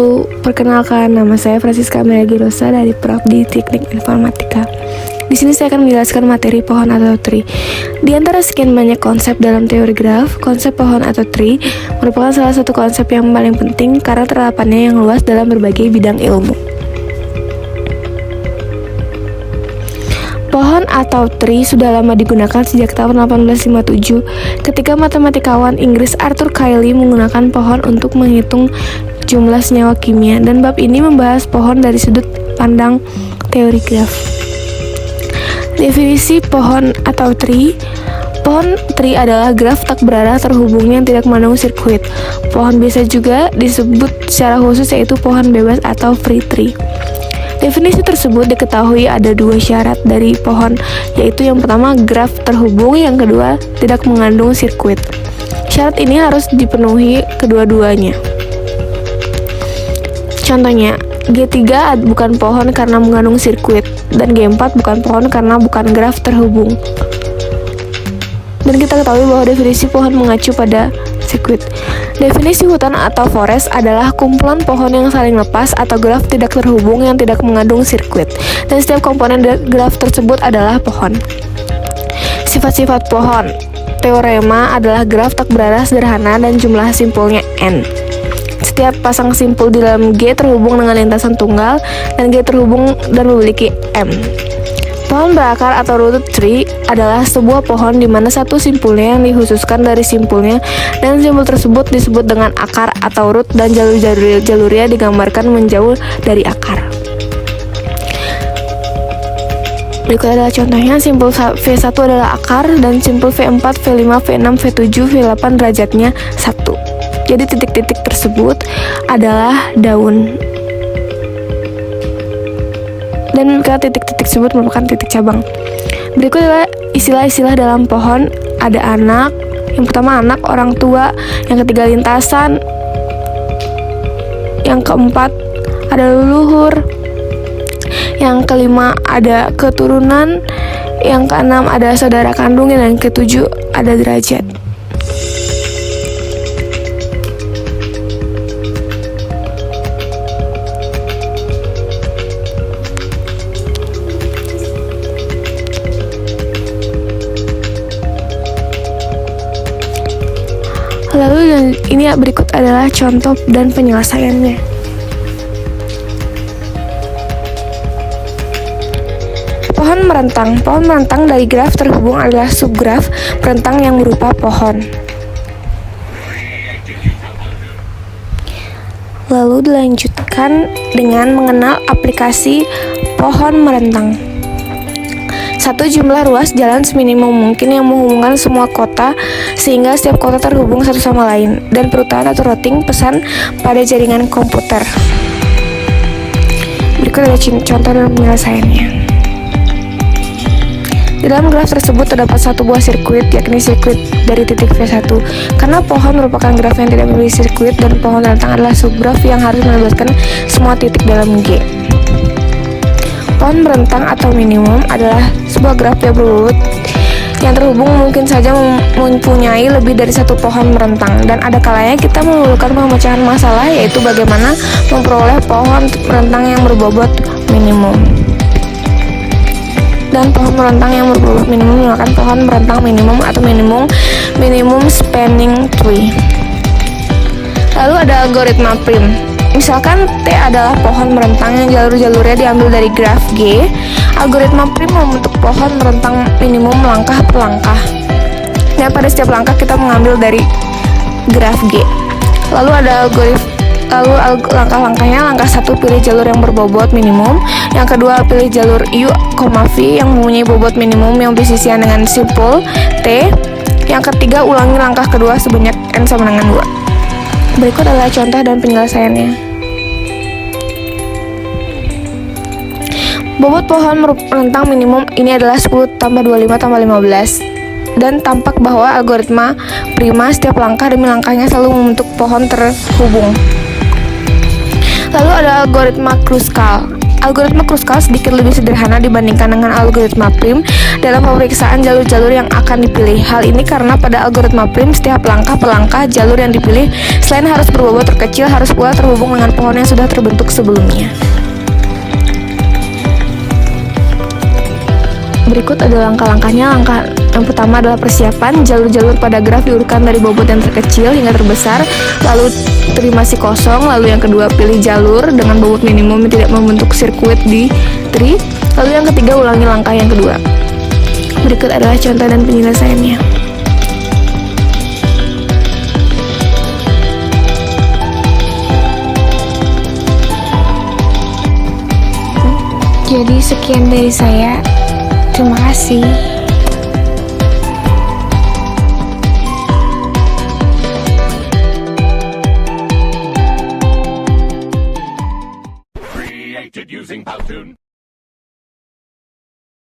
Halo, perkenalkan nama saya Francisca Melagi Rosa dari Prodi Teknik Informatika. Di sini saya akan menjelaskan materi pohon atau tree. Di antara sekian banyak konsep dalam teori graf, konsep pohon atau tree merupakan salah satu konsep yang paling penting karena terapkannya yang luas dalam berbagai bidang ilmu. Pohon atau tree sudah lama digunakan sejak tahun 1857 ketika matematikawan Inggris Arthur Cayley menggunakan pohon untuk menghitung jumlah senyawa kimia, dan bab ini membahas pohon dari sudut pandang teori graf. Definisi pohon atau tree. Pohon tree adalah graf tak berarah terhubung yang tidak mengandung sirkuit. Pohon biasa juga disebut secara khusus yaitu pohon bebas atau free tree. Definisi tersebut diketahui ada dua syarat dari pohon, yaitu yang pertama graf terhubung, yang kedua tidak mengandung sirkuit. Syarat ini harus dipenuhi kedua-duanya. Contohnya, G3 bukan pohon karena mengandung sirkuit, dan G4 bukan pohon karena bukan graf terhubung. Dan kita ketahui bahwa definisi pohon mengacu pada sirkuit. Definisi hutan atau forest adalah kumpulan pohon yang saling lepas atau graf tidak terhubung yang tidak mengandung sirkuit, dan setiap komponen graf tersebut adalah pohon. Sifat-sifat pohon. Teorema adalah graf tak berarah sederhana dan jumlah simpulnya n. Setiap pasang simpul di dalam G terhubung dengan lintasan tunggal, dan G terhubung dan memiliki M. Pohon berakar atau rooted tree adalah sebuah pohon di mana satu simpulnya yang dikhususkan dari simpulnya, dan simpul tersebut disebut dengan akar atau root, dan jalur-jalurnya digambarkan menjauh dari akar. Berikut adalah contohnya. Simpul V1 adalah akar, dan simpul V4, V5, V6, V7, V8 derajatnya 1. Jadi titik-titik tersebut adalah daun, dan ke titik-titik tersebut merupakan titik cabang. Berikut adalah istilah-istilah dalam pohon. Ada anak, yang pertama anak, orang tua, yang ketiga lintasan, yang keempat ada leluhur, yang kelima ada keturunan, yang keenam ada saudara kandung, dan yang ketujuh ada derajat. Lalu ini berikut adalah contoh dan penyelesaiannya. Pohon merentang. Pohon merentang dari graf terhubung adalah subgraf merentang yang berupa pohon. Lalu dilanjutkan dengan mengenal aplikasi pohon merentang. 1. Jumlah ruas jalan seminimum mungkin yang menghubungkan semua kota sehingga setiap kota terhubung satu sama lain, dan perutuhan atau routing pesan pada jaringan komputer. Berikut adalah contoh dan penyelesaiannya. Di dalam graf tersebut terdapat satu buah sirkuit, yakni sirkuit dari titik V1. Karena pohon merupakan graf yang tidak memiliki sirkuit, dan pohon rentang adalah subgraf yang harus melibatkan semua titik dalam G. Pohon merentang atau minimum adalah sebuah graf yang berbobot yang terhubung mungkin saja mempunyai lebih dari satu pohon merentang, dan ada kalanya kita memerlukan pemecahan masalah, yaitu bagaimana memperoleh pohon merentang yang berbobot minimum. Dan pohon merentang yang berbobot minimum merupakan pohon merentang minimum atau minimum spanning tree. Lalu ada algoritma prim. Misalkan T adalah pohon merentang yang jalur-jalurnya diambil dari graf G. Algoritma prim membentuk pohon merentang minimum langkah per langkah, dan pada setiap langkah kita mengambil dari graf G. Lalu ada langkah-langkahnya. Langkah 1, pilih jalur yang berbobot minimum. Yang kedua, pilih jalur U, V yang mempunyai bobot minimum yang bersisian dengan simpul T. Yang ketiga, ulangi langkah kedua sebanyak N sama dengan 2. Berikut adalah contoh dan penyelesaiannya. Bobot pohon merentang minimum ini adalah 10 tambah 25 tambah 15, dan tampak bahwa algoritma prima setiap langkah demi langkahnya selalu membentuk pohon terhubung. Lalu ada algoritma Kruskal. Algoritma Kruskal sedikit lebih sederhana dibandingkan dengan algoritma prim dalam pemeriksaan jalur-jalur yang akan dipilih. Hal ini karena pada algoritma prim, setiap langkah per langkah jalur yang dipilih selain harus berbobot terkecil, harus pula terhubung dengan pohon yang sudah terbentuk sebelumnya. Berikut ada langkah-langkahnya. Langkah yang pertama adalah persiapan. Jalur-jalur pada graf diurutkan dari bobot yang terkecil hingga terbesar, lalu terima si kosong. Lalu yang kedua, pilih jalur dengan bobot minimum yang tidak membentuk sirkuit di tree. Lalu yang ketiga, ulangi langkah yang kedua. Berikut adalah contoh dan penyelesaiannya. Jadi sekian dari saya. Terima kasih.